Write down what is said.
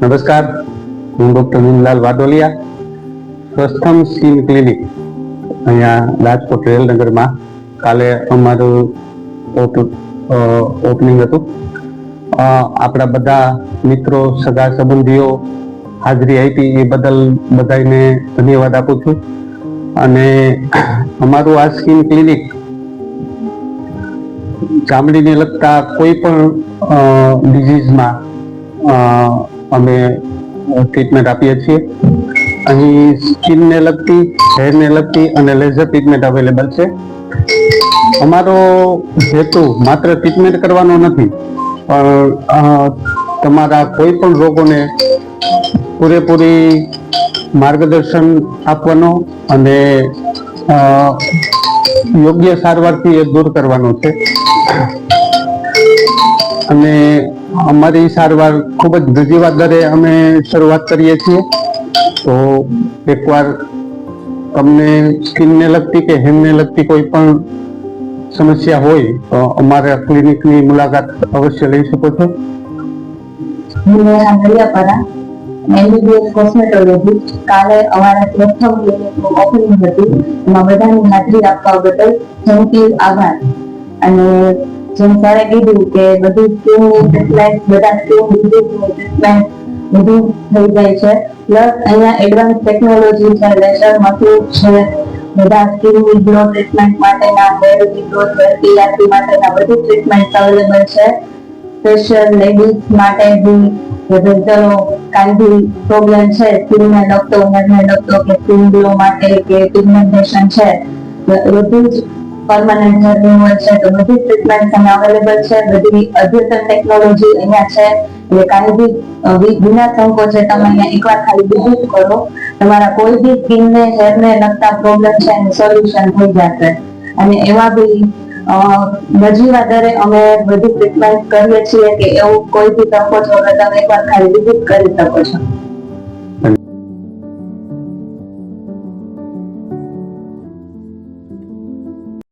નમસ્કાર, હું doctor નીમલાલ Vadoliya, સ્વસ્થમ skin clinic અહીંયા રાજકોટ રેલનગરમાં કાલે અમારું ઓપનિંગ હતું. આપણા બધા મિત્રો, સગા સંબંધીઓ હાજરી આપી એ બદલ બધાને ધન્યવાદ આપું છું. અને અમારું આ સ્કિન ક્લિનિક ચામડીને લગતા કોઈ પણ ડિઝીઝમાં અમે ટ્રીટમેન્ટ આપીએ છીએ. અહીં સ્કિનને લગતી, હેરને લગતી અને લેઝર ટ્રીટમેન્ટ અવેલેબલ છે. અમારો હેતુ માત્ર ટ્રીટમેન્ટ કરવાનો નથી, પણ તમારા કોઈ પણ રોગોને પૂરેપૂરી માર્ગદર્શન આપવાનો અને યોગ્ય સારવારથી એ દૂર કરવાનો છે. અને અમારી સારવાર ખૂબ જ નજીવા દરે અમે શરૂઆત કરીએ છીએ. તો એકવાર તમને સ્કિનને લગતી કે હેરને લગતી કોઈ પણ સમસ્યા હોય તો અમારા ક્લિનિકની મુલાકાત અવશ્ય લઈ શકો છો. MBBS કોસ્મેટોલોજી કાલે અમારા પ્રથમ ક્લિનિકનું ઓપનિંગ હતું. એમાં બધાની હાજરી આપવા બદલ થેન્ક યુ, આભાર. અને જેમ સરે કીધું કે બધી સ્કિનની ટ્રીટમેન્ટ, બધા સ્કિન ડિઝીઝની ટ્રીટમેન્ટ બધું થઈ જાય છે. પ્લસ અહીંયા એડવાન્સ ટેકનોલોજી છે, લેઝર મશીન છે, બધા સ્કિનની ગ્લો ટ્રીટમેન્ટ માટેના, હેર ગ્રોથ, હેર કેરાટિન માટેના બધી ટ્રીટમેન્ટ અવેલેબલ છે. સ્પેશિયલ લેડીઝ માટે બી ચલો કાંઈ બી પ્રોબ્લેમ છે સ્કિનને લગતો, હેરને લગતો કે સ્કિન ગ્લો માટે કે પિગમેન્ટેશન છે, બધું જ પરમાનન્ટ હેર રિમૂવલ છે, તો બધી ટ્રીટમેન્ટ અહીંયા અવેલેબલ છે. બધી અદ્યતન ટેકનોલોજી અહીંયા છે. એટલે કાંઈ બી વિના સંકોચે તમે અહીંયા એકવાર ખાલી વિઝિટ કરો, તમારા કોઈ બી સ્કિનને, હેરને લગતા પ્રોબ્લેમ છે એનું સોલ્યુશન થઈ જશે. અને એવા બી નજીવા દરે અમે બધી ટ્રીટમેન્ટ કરીએ છીએ કે એવું કોઈ બી સંકોચ વગર તમે એકવાર ખાલી વિઝિટ કરી શકો છો.